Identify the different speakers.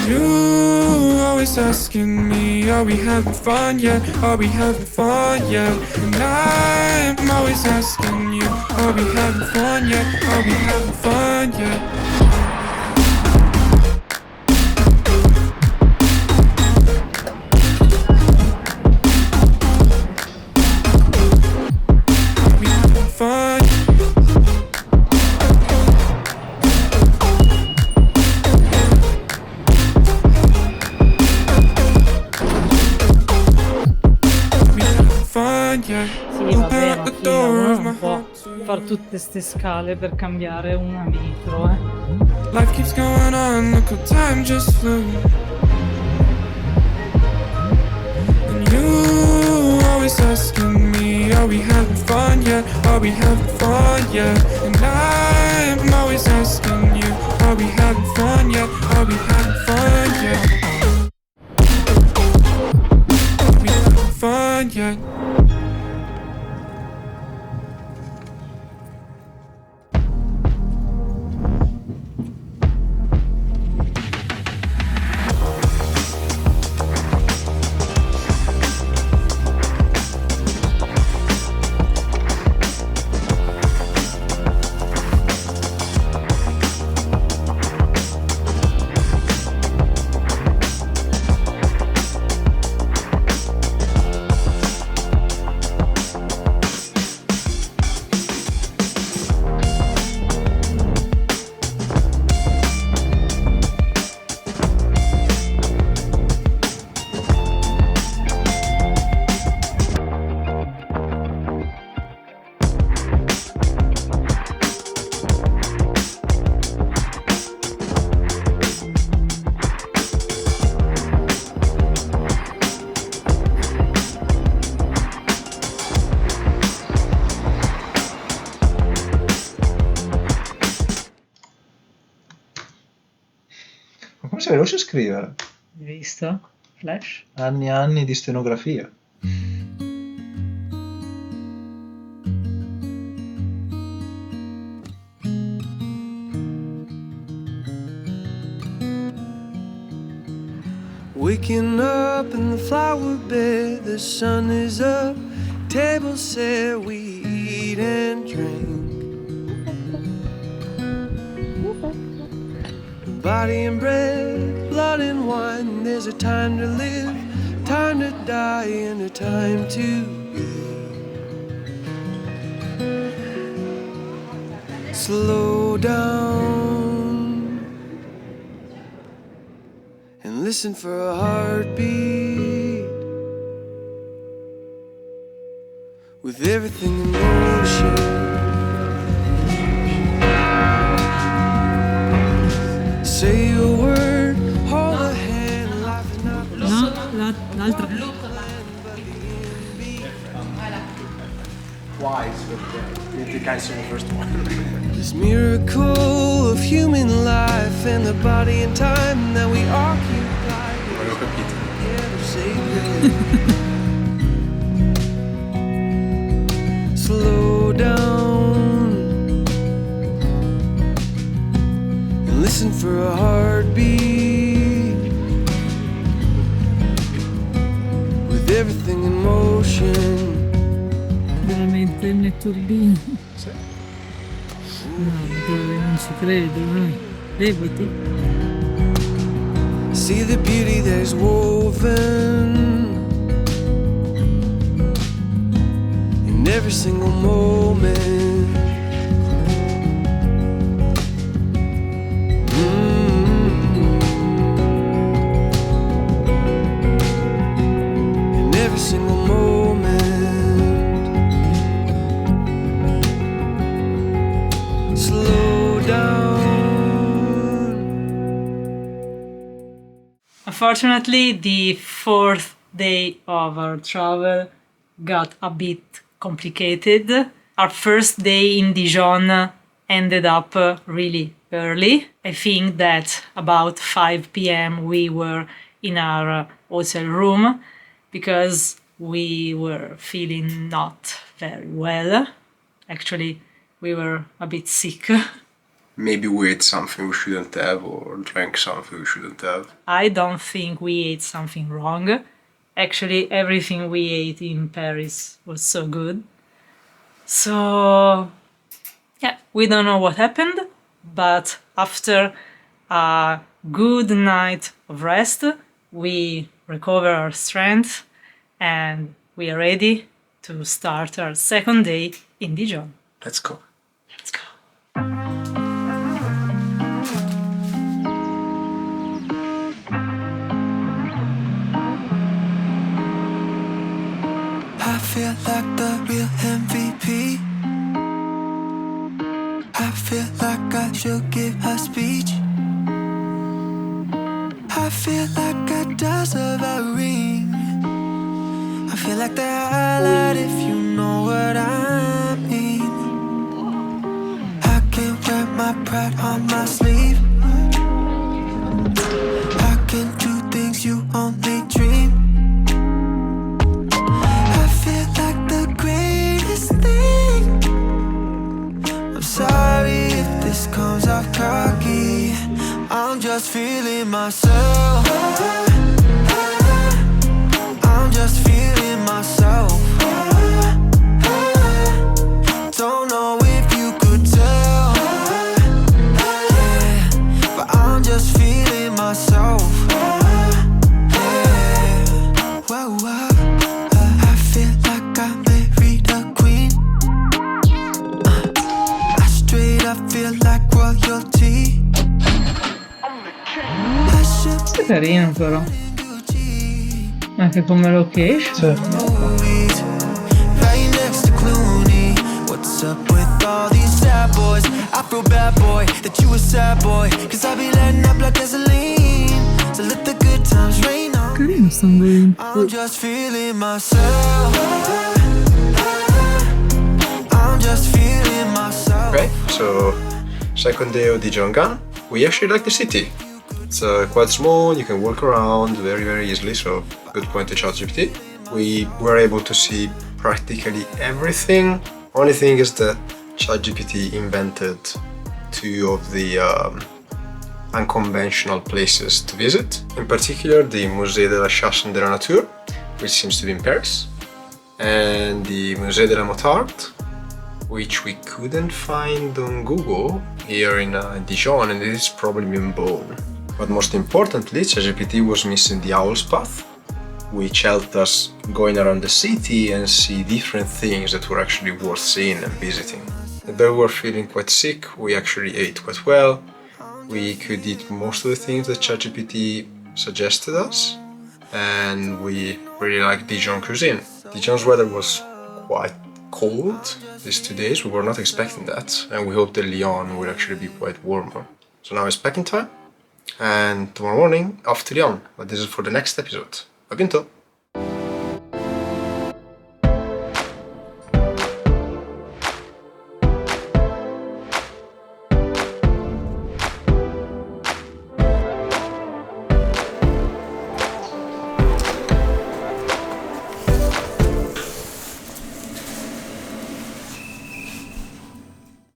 Speaker 1: You always asking me, are we having fun yet? Are we having fun yet? And I'm always asking you, are we having fun yet? Are we having fun yet?
Speaker 2: Sì, vabbè, ma figa, uno non può far tutte ste scale per cambiare una metro,
Speaker 1: Life keeps going on, look how time just flew. And you always asking me, are we having fun yet? Are we having fun yet? And I'm always asking you, are we having fun yet? Are we having fun yet? Are we having fun yet?
Speaker 3: Ma come sei veloce a scrivere?
Speaker 2: Hai visto? Flash?
Speaker 3: Anni e anni di stenografia.
Speaker 1: Waking up in the flower bed, the sun is up, table set, we eat and drink. Body and bread, blood and wine, there's a time to live, time to die, and a time to be. Slow down and listen for a heartbeat. With everything in motion, say a word, hold a hand, life is not
Speaker 2: No, l'altra.
Speaker 4: Twice, but you cancel the first one.
Speaker 1: this miracle of human life and the body and time that we occupy. Together sacred. Slow down and listen for a heartbeat. With everything in motion.
Speaker 2: Veramente le turbine.
Speaker 3: Sì.
Speaker 2: No, non ci credo, dai. Levati.
Speaker 1: See the beauty that is woven in every single moment. In every single moment. Slow down.
Speaker 2: Unfortunately, the fourth day of our travel got a bit complicated. Our first day in Dijon ended up really early. I think that about 5 p.m. we were in our hotel room because we were feeling not very well. Actually, we were a bit sick.
Speaker 5: maybe we ate something we shouldn't have or drank something we shouldn't have.
Speaker 2: I don't think we ate something wrong. Actually, everything we ate in Paris was so good. So, yeah, we don't know what happened, but after a good night of rest, we recover our strength and we are ready to start our second day in Dijon.
Speaker 5: Let's go.
Speaker 2: Let's go.
Speaker 1: I feel like the real MVP. I feel like I should give a speech. I feel like I deserve a ring. I feel like the highlight if you know what I mean. I can wear my pride on my sleeve. I can do things you only dream. I feel like the greatest thing. I'm sorry if this comes off cocky. I'm just feeling myself. I'm just feeling myself. Don't know if you could tell, yeah, but I'm just feeling myself. Yeah. Whoa, whoa. I feel like I married a queen. I straight up feel like royalty. I should
Speaker 2: È carino però, anche come location.
Speaker 3: Sì.
Speaker 1: movies right next to Clooney. What's up with all these sad boys? I feel bad, boy, that you a sad boy, cause I be letting up like gasoline. So let the good times rain on.
Speaker 2: Carino sto ambiente.
Speaker 1: I'm just feeling myself. I'm just feeling myself.
Speaker 5: Okay, so second day of Dijon gone. We actually like the city. It's quite small, you can walk around very easily, so good point to ChatGPT. We were able to see practically everything. Only thing is that ChatGPT invented two of the unconventional places to visit. In particular, the Musée de la Chasse et de la Nature, which seems to be in Paris, and the Musée de la Motard, which we couldn't find on Google here in Dijon, and it is probably in Beaune. But most importantly, ChatGPT was missing the Alps path, which helped us going around the city and see different things that were actually worth seeing and visiting. Though we were feeling quite sick, we actually ate quite well. We could eat most of the things that ChatGPT suggested us, and we really liked Dijon cuisine. Dijon's weather was quite cold these 2 days. We were not expecting that, and we hoped that Lyon would actually be quite warmer. So now it's packing time, and tomorrow morning off to Lyon. But this is for the next episode. A bientôt!